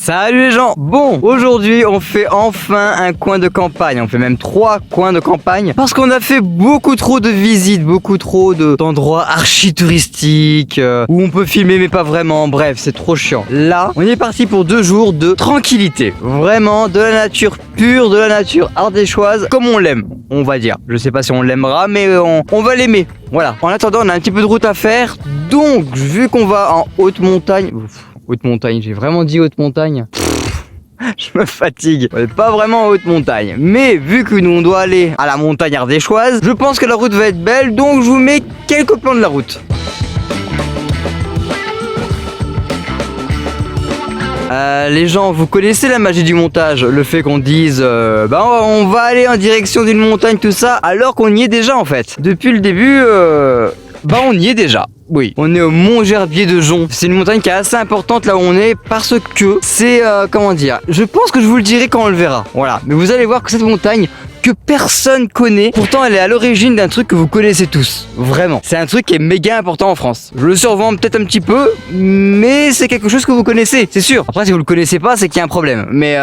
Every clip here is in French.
Salut les gens. Bon, aujourd'hui on fait enfin un coin de campagne. On fait même 3 coins de campagne parce qu'on a fait beaucoup trop de visites, beaucoup trop d'endroits archi touristiques où on peut filmer mais pas vraiment. Bref, c'est trop chiant. Là, on est parti pour 2 jours de tranquillité. Vraiment de la nature pure, de la nature ardéchoise comme on l'aime, on va dire. Je sais pas si on l'aimera mais on va l'aimer. Voilà. En attendant, on a un petit peu de route à faire. Donc, vu qu'on va en haute montagne... Haute montagne, j'ai vraiment dit haute montagne. Je me fatigue. On n'est pas vraiment en haute montagne. Mais vu que nous on doit aller à la montagne ardéchoise, je pense que la route va être belle. Donc je vous mets quelques plans de la route. Les gens, vous connaissez la magie du montage. Le fait qu'on dise on va aller en direction d'une montagne, tout ça, alors qu'on y est déjà en fait. Depuis le début, on y est déjà. Oui, on est au Mont Gerbier de Jonc. C'est une montagne qui est assez importante là où on est parce que c'est, comment dire, je pense que je vous le dirai quand on le verra. Voilà, mais vous allez voir que cette montagne que personne connaît, pourtant elle est à l'origine d'un truc que vous connaissez tous. Vraiment, c'est un truc qui est méga important en France. Je le survends peut-être un petit peu, mais c'est quelque chose que vous connaissez, c'est sûr. Après si vous le connaissez pas, c'est qu'il y a un problème. Mais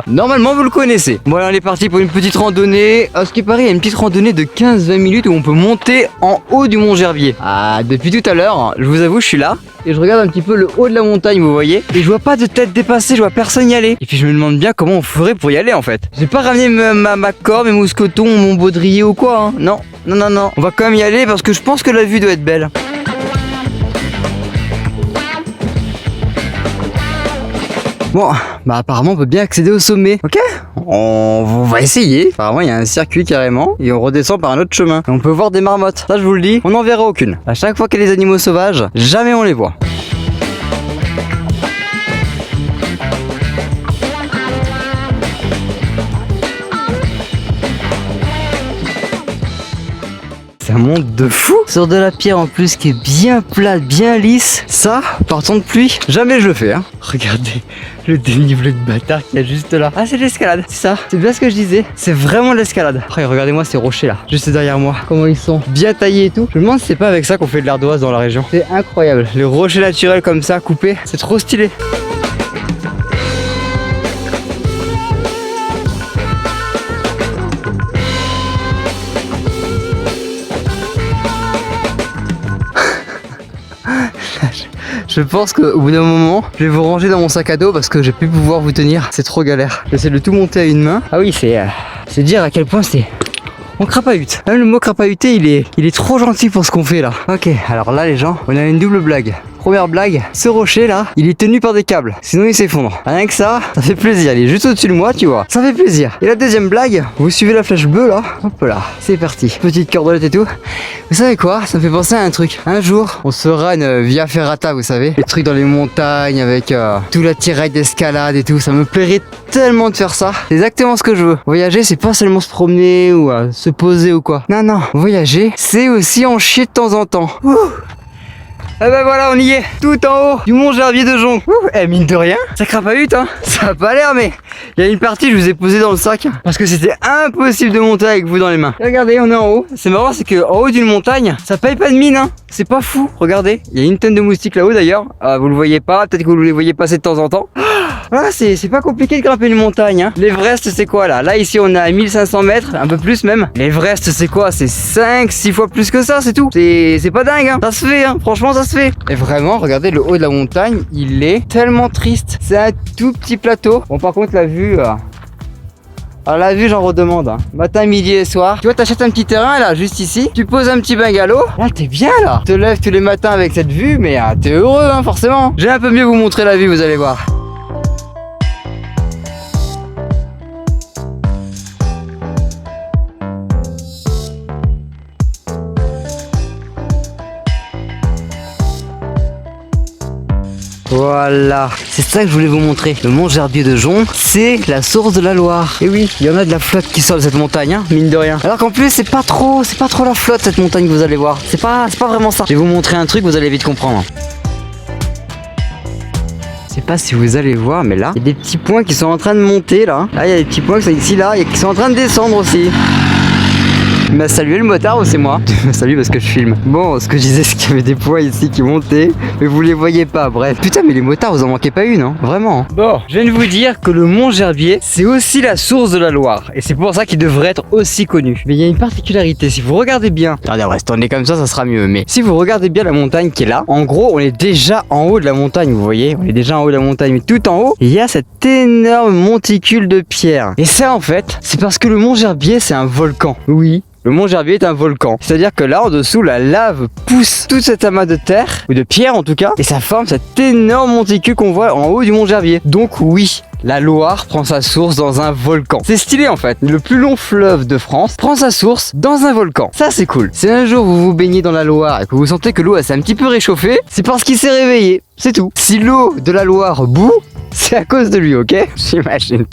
normalement vous le connaissez. Bon, alors on est parti pour une petite randonnée. À ce qui paraît, il y a une petite randonnée de 15-20 minutes où on peut monter en haut du Mont Gerbier. Ah, depuis tout à l'heure, je vous avoue, je suis là et je regarde un petit peu le haut de la montagne, vous voyez, et je vois pas de tête dépassée, je vois personne y aller. Et puis je me demande bien comment on ferait pour y aller en fait. J'ai pas ramené ma corde, mes mousquetons, mon baudrier ou quoi, hein. Non. On va quand même y aller parce que je pense que la vue doit être belle. Bon, apparemment on peut bien accéder au sommet. Ok, on va essayer. Apparemment il y a un circuit carrément et on redescend par un autre chemin. Et on peut voir des marmottes. Ça je vous le dis, on n'en verra aucune. À chaque fois qu'il y a des animaux sauvages, jamais on les voit. Ça monte de fou sur de la pierre en plus qui est bien plate, bien lisse. Ça, par temps de pluie, jamais je le fais, hein. Regardez le dénivelé de bâtard qu'il y a juste là. Ah, c'est de l'escalade, c'est ça. C'est bien ce que je disais. C'est vraiment de l'escalade. Après, regardez-moi ces rochers là, juste derrière moi. Comment ils sont bien taillés et tout. Je me demande si c'est pas avec ça qu'on fait de l'ardoise dans la région. C'est incroyable. Les rochers naturels comme ça, coupés, c'est trop stylé. Je pense qu'au bout d'un moment, je vais vous ranger dans mon sac à dos parce que je vais plus pouvoir vous tenir. C'est trop galère. J'essaie de tout monter à une main. Ah oui, c'est dire à quel point c'est... On crapahute. Même le mot crapahuter, il est trop gentil pour ce qu'on fait là. Ok, alors là les gens, on a une double blague. Première blague, ce rocher là, il est tenu par des câbles, sinon il s'effondre. Rien que ça fait plaisir, il est juste au-dessus de moi, tu vois. Ça fait plaisir. Et la deuxième blague, vous suivez la flèche bleue là, hop là, c'est parti. Petite cordelette et tout. Vous savez quoi, ça me fait penser à un truc. Un jour, on se fera une via ferrata, vous savez. Les trucs dans les montagnes avec tout l'attirail d'escalade et tout. Ça me plairait tellement de faire ça. C'est exactement ce que je veux. Voyager, c'est pas seulement se promener ou se poser ou quoi. Non, voyager, c'est aussi en chier de temps en temps. Ouh. Ah bah voilà, on y est, tout en haut du Mont Gerbier de Jonc. Mine de rien, ça crapahute hein. Ça a pas l'air, mais il y a une partie je vous ai posé dans le sac parce que c'était impossible de monter avec vous dans les mains. Et regardez, on est en haut. C'est marrant, c'est que en haut d'une montagne, ça paye pas de mine hein. C'est pas fou, regardez. Il y a une tonne de moustiques là-haut d'ailleurs. Vous le voyez pas, peut-être que vous les voyez passer de temps en temps. Voilà, c'est pas compliqué de grimper une montagne hein. L'Everest c'est quoi là? Là ici on est à 1500 mètres, un peu plus même. L'Everest c'est quoi? C'est 5-6 fois plus que ça, c'est tout. C'est pas dingue hein. Ça se fait hein, franchement ça se fait. Et vraiment, regardez le haut de la montagne, il est tellement triste. C'est un tout petit plateau. Bon par contre la vue... Alors la vue j'en redemande hein. Matin, midi et soir. Tu vois, t'achètes un petit terrain là, juste ici. Tu poses un petit bungalow. Là t'es bien là. Tu te lèves tous les matins avec cette vue, mais t'es heureux hein, forcément. J'ai un peu mieux vous montrer la vue, vous allez voir. Voilà, c'est ça que je voulais vous montrer. Le Mont Gerbier de Jonc, c'est la source de la Loire. Et oui, il y en a de la flotte qui sort de cette montagne, hein, mine de rien. Alors qu'en plus, c'est pas trop la flotte cette montagne que vous allez voir. C'est pas vraiment ça. Je vais vous montrer un truc, vous allez vite comprendre. Je sais pas si vous allez voir, mais là, il y a des petits points qui sont en train de monter là. Là, il y a des petits points ici, là, qui sont en train de descendre aussi. Il m'a salué le motard ou c'est moi? Il m'a salué parce que je filme. Bon, ce que je disais, c'est qu'il y avait des poids ici qui montaient, mais vous les voyez pas, bref. Putain, mais les motards, vous en manquez pas une, hein? Vraiment. Bon, je viens de vous dire que le Mont Gerbier, c'est aussi la source de la Loire. Et c'est pour ça qu'il devrait être aussi connu. Mais il y a une particularité, si vous regardez bien. Regardez, on va se tourner comme ça sera mieux. Mais si vous regardez bien la montagne qui est là, en gros, on est déjà en haut de la montagne, vous voyez? On est déjà en haut de la montagne, mais tout en haut, il y a cet énorme monticule de pierre. Et ça, en fait, c'est parce que le Mont Gerbier, c'est un volcan. Oui. Le Mont Gerbier est un volcan. C'est-à-dire que là, en dessous, la lave pousse tout cet amas de terre, ou de pierre en tout cas, et ça forme cet énorme monticule qu'on voit en haut du Mont Gerbier. Donc oui, la Loire prend sa source dans un volcan. C'est stylé en fait. Le plus long fleuve de France prend sa source dans un volcan. Ça c'est cool. Si un jour vous vous baignez dans la Loire et que vous sentez que l'eau s'est un petit peu réchauffée, c'est parce qu'il s'est réveillé. C'est tout. Si l'eau de la Loire bout, c'est à cause de lui, ok? J'imagine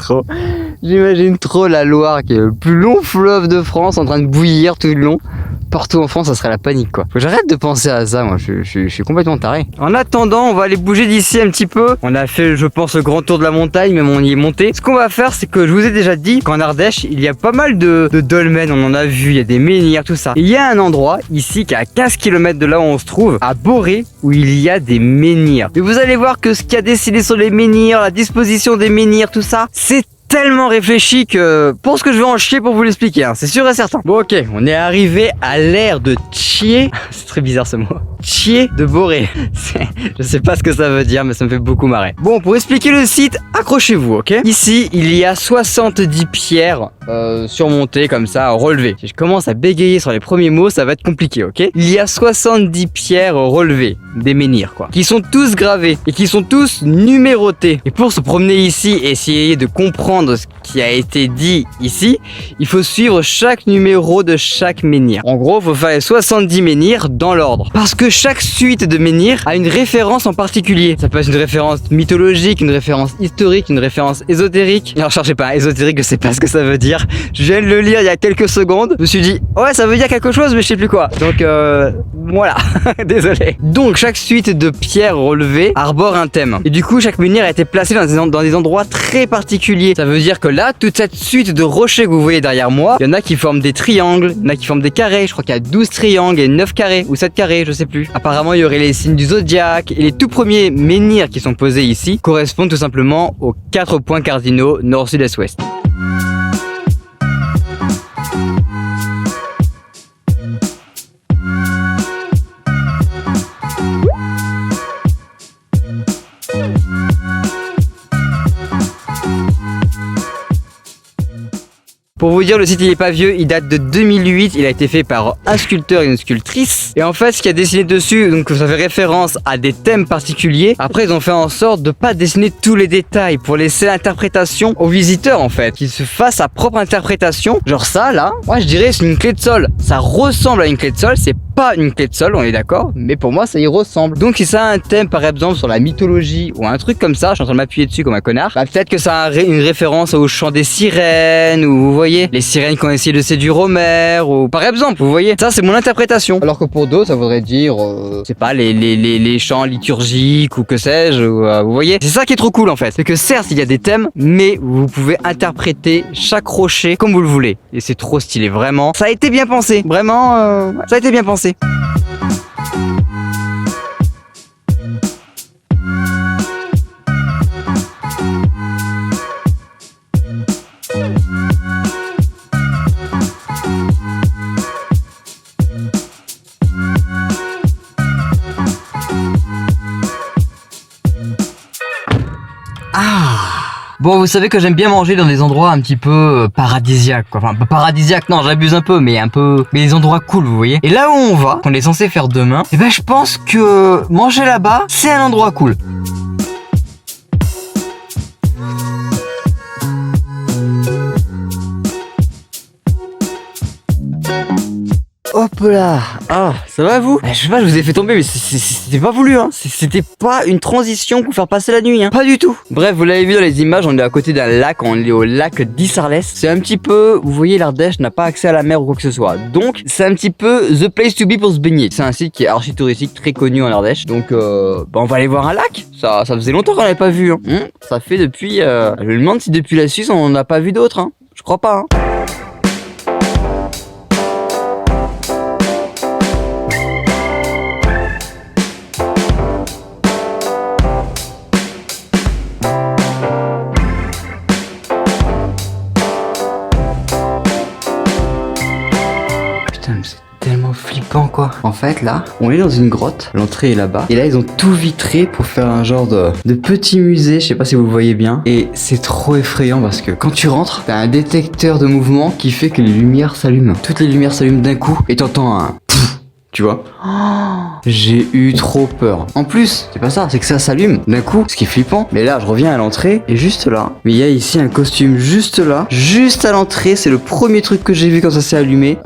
trop la Loire qui est le plus long fleuve de France en train de bouillir tout le long. Partout en France, ça serait la panique quoi. Faut que j'arrête de penser à ça, moi je suis complètement taré. En attendant, on va aller bouger d'ici un petit peu. On a fait, je pense, le grand tour de la montagne, même on y est monté. Ce qu'on va faire, c'est que je vous ai déjà dit qu'en Ardèche, il y a pas mal de dolmens, on en a vu, il y a des menhirs, tout ça. Et il y a un endroit ici qui est à 15 km de là où on se trouve, à Boré, où il y a des menhirs. Et vous allez voir que ce qui a décidé sur les menhirs, la disposition des menhirs, tout ça, c'est tellement réfléchi que pour ce que je vais en chier pour vous l'expliquer, hein, c'est sûr et certain. Bon ok, on est arrivé à l'aire de Thiers. C'est très bizarre ce mot. Thiers de Boré. Je sais pas ce que ça veut dire, mais ça me fait beaucoup marrer. Bon, pour expliquer le site, accrochez-vous, ok? Ici, il y a 70 pierres surmontées comme ça, relevées. Si je commence à bégayer sur les premiers mots, ça va être compliqué, ok? Il y a 70 pierres relevées, des menhirs quoi, qui sont tous gravés et qui sont tous numérotés. Et pour se promener ici et essayer de comprendre ce qui a été dit ici, il faut suivre chaque numéro de chaque menhir. En gros, il faut faire les 70 menhirs dans l'ordre. Parce que chaque suite de menhirs a une référence en particulier. Ça peut être une référence mythologique, une référence historique, une référence ésotérique. Alors cherchez pas, ésotérique, je sais pas ce que ça veut dire. Je viens de le lire il y a quelques secondes. Je me suis dit, ouais, ça veut dire quelque chose, mais je sais plus quoi. Donc, voilà. Désolé. Donc, chaque suite de pierres relevées arbore un thème. Et du coup, chaque menhir a été placé dans des endroits très particuliers. Ça veut dire que là, toute cette suite de rochers que vous voyez derrière moi, il y en a qui forment des triangles, il y en a qui forment des carrés. Je crois qu'il y a 12 triangles et 9 carrés, ou 7 carrés, je sais plus. Apparemment, il y aurait les signes du zodiaque. Et les tout premiers menhirs qui sont posés ici correspondent tout simplement aux 4 points cardinaux nord, sud, est, ouest. Pour vous dire, le site il est pas vieux, il date de 2008, il a été fait par un sculpteur et une sculptrice. Et en fait, ce qui a dessiné dessus, donc ça fait référence à des thèmes particuliers. Après, ils ont fait en sorte de pas dessiner tous les détails pour laisser l'interprétation aux visiteurs en fait, qu'ils se fassent sa propre interprétation. Genre ça là, moi je dirais c'est une clé de sol. Ça ressemble à une clé de sol, c'est pas une clé de sol, on est d'accord, mais pour moi ça y ressemble. Donc si ça a un thème par exemple sur la mythologie ou un truc comme ça, je suis en train de m'appuyer dessus comme un connard, bah peut-être que ça a une référence au chant des sirènes, ou vous voyez, les sirènes qui ont essayé de séduire Homère, ou par exemple, vous voyez, ça c'est mon interprétation. Alors que pour d'autres ça voudrait dire, c'est pas les chants liturgiques ou que sais-je, vous voyez. C'est ça qui est trop cool en fait, c'est que certes il y a des thèmes, mais vous pouvez interpréter chaque rocher comme vous le voulez. Et c'est trop stylé, vraiment. Ça a été bien pensé, vraiment, ça a été bien pensé. Bon, vous savez que j'aime bien manger dans des endroits un petit peu paradisiaques, quoi. Enfin, pas paradisiaques, non, j'abuse un peu, mais des endroits cool, vous voyez. Et là où on va, qu'on est censé faire demain, eh ben, je pense que manger là-bas, c'est un endroit cool. Hop là. Ah, ça va vous? Je sais pas, je vous ai fait tomber, mais c'était pas voulu, hein. C'était pas une transition pour faire passer la nuit, hein. Pas du tout. Bref, vous l'avez vu dans les images, on est à côté d'un lac, on est au lac d'Issarlès. C'est un petit peu, vous voyez, l'Ardèche n'a pas accès à la mer ou quoi que ce soit. Donc, c'est un petit peu the place to be pour se baigner. C'est un site qui est archi touristique, très connu en Ardèche. Donc, on va aller voir un lac. Ça faisait longtemps qu'on l'avait pas vu, hein. Ça fait depuis, je me demande si depuis la Suisse, on n'en a pas vu d'autres, hein. Je crois pas, hein. quoi? En fait là, on est dans une grotte, l'entrée est là-bas, et là ils ont tout vitré pour faire un genre de petit musée, je sais pas si vous le voyez bien, et c'est trop effrayant parce que quand tu rentres, t'as un détecteur de mouvement qui fait que les lumières s'allument. Toutes les lumières s'allument d'un coup, et t'entends un pfff, tu vois? J'ai eu trop peur. En plus, c'est pas ça, c'est que ça s'allume d'un coup, ce qui est flippant. Mais là, je reviens à l'entrée et juste là, mais il y a ici un costume juste là, juste à l'entrée. C'est le premier truc que j'ai vu quand ça s'est allumé.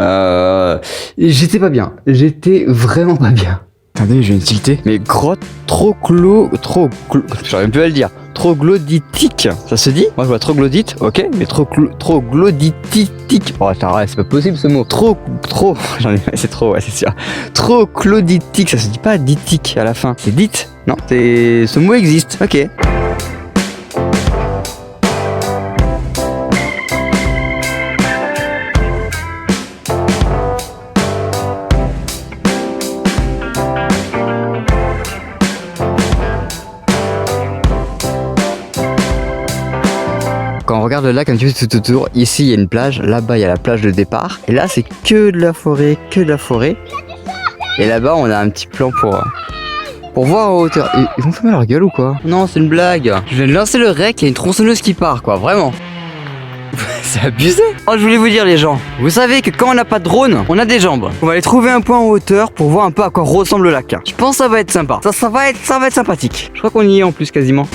J'étais pas bien. J'étais vraiment pas bien. Attendez, je viens de tilter. Mais grotte j'arrive plus à le dire. Troglodytique, ça se dit? Moi je vois troglodyte, ok, mais troglodytique. Oh attends, c'est pas possible ce mot. J'en ai, c'est trop, ouais, c'est sûr. Troglodytique, ça se dit pas ditique à la fin, c'est dite. Non, ce mot existe, ok. Quand on regarde le lac un petit peu tout autour, ici il y a une plage, là-bas il y a la plage de départ, et là c'est que de la forêt, Et là-bas on a un petit plan pour voir en hauteur. Et ils vont fermer leur gueule ou quoi? Non, c'est une blague. Je viens de lancer le rec, il y a une tronçonneuse qui part quoi, vraiment. C'est abusé. Oh, je voulais vous dire les gens, vous savez que quand on n'a pas de drone, on a des jambes. On va aller trouver un point en hauteur pour voir un peu à quoi ressemble le lac. Je pense que ça va être sympa. Ça va être sympathique. Je crois qu'on y est en plus quasiment.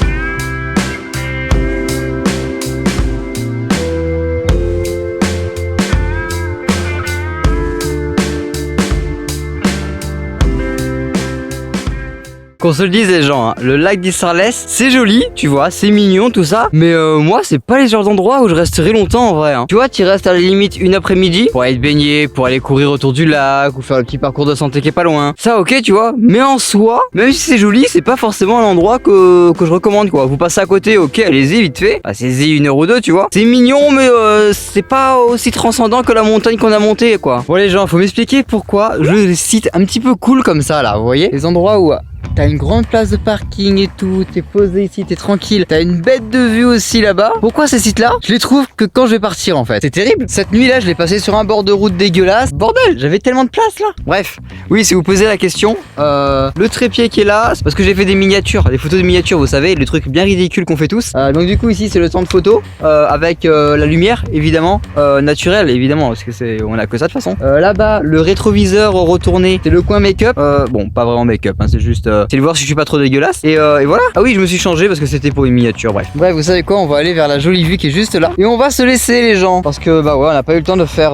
Qu'on se le dise les gens, hein, le lac d'Isarles, c'est joli, tu vois, c'est mignon tout ça, mais moi c'est pas les genres d'endroits où je resterai longtemps en vrai. Hein. Tu vois, tu restes à la limite une après-midi pour aller te baigner, pour aller courir autour du lac ou faire le petit parcours de santé qui est pas loin. Ça ok, tu vois, mais en soi, même si c'est joli, c'est pas forcément l'endroit que je recommande quoi. Vous passez à côté, ok, allez-y vite fait, passez-y 1 heure ou 2, tu vois. C'est mignon, mais c'est pas aussi transcendant que la montagne qu'on a montée quoi. Bon les gens, faut m'expliquer pourquoi je cite un petit peu cool comme ça là, vous voyez, les endroits où t'as une grande place de parking et tout, t'es posé ici, t'es tranquille, t'as une bête de vue aussi là-bas. Pourquoi ces sites-là? Je les trouve que quand je vais partir en fait. C'est terrible. Cette nuit-là, je l'ai passé sur un bord de route dégueulasse. Bordel, j'avais tellement de place là. Bref, oui, si vous posez la question, le trépied qui est là, c'est parce que j'ai fait des miniatures, des photos de miniatures, vous savez, le truc bien ridicule qu'on fait tous. Donc du coup ici c'est le temps de photo avec la lumière évidemment naturelle évidemment parce que on a que ça de toute façon. Là-bas, le rétroviseur retourné, c'est le coin make-up. Bon, pas vraiment make-up, hein, c'est juste c'est de voir si je suis pas trop dégueulasse et voilà. Ah oui, je me suis changé parce que c'était pour une miniature. Bref, vous savez quoi, on va aller vers la jolie vue qui est juste là et on va se laisser les gens parce que bah ouais, on n'a pas eu le temps de faire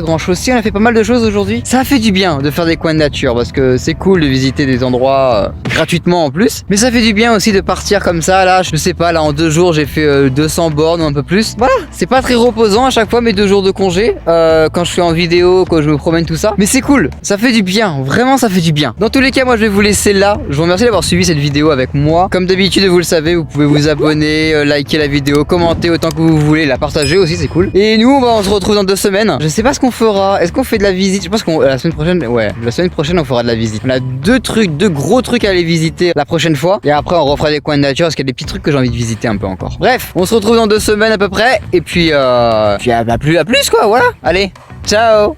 grand chose. Si on a fait pas mal de choses aujourd'hui, ça fait du bien de faire des coins de nature parce que c'est cool de visiter des endroits gratuitement en plus, mais ça fait du bien aussi de partir comme ça là. Je sais pas, là en 2 jours j'ai fait 200 bornes ou un peu plus. Voilà, c'est pas très reposant à chaque fois mes 2 jours de congé quand je fais en vidéo, quand je me promène tout ça, mais c'est cool, ça fait du bien, vraiment ça fait du bien. Dans tous les cas, moi je vais vous laisser là. Je vous remercie d'avoir suivi cette vidéo avec moi. Comme d'habitude, vous le savez, vous pouvez vous abonner, liker la vidéo, commenter autant que vous voulez, la partager aussi, c'est cool. Et nous, on se retrouve dans 2 semaines. Je sais pas ce qu'on fera. Est-ce qu'on fait de la visite? Je pense qu'on la semaine prochaine, on fera de la visite. On a 2 gros trucs à aller visiter la prochaine fois. Et après, on refera des coins de nature parce qu'il y a des petits trucs que j'ai envie de visiter un peu encore. Bref, on se retrouve dans 2 semaines à peu près. Et puis, à plus quoi, voilà. Allez, ciao.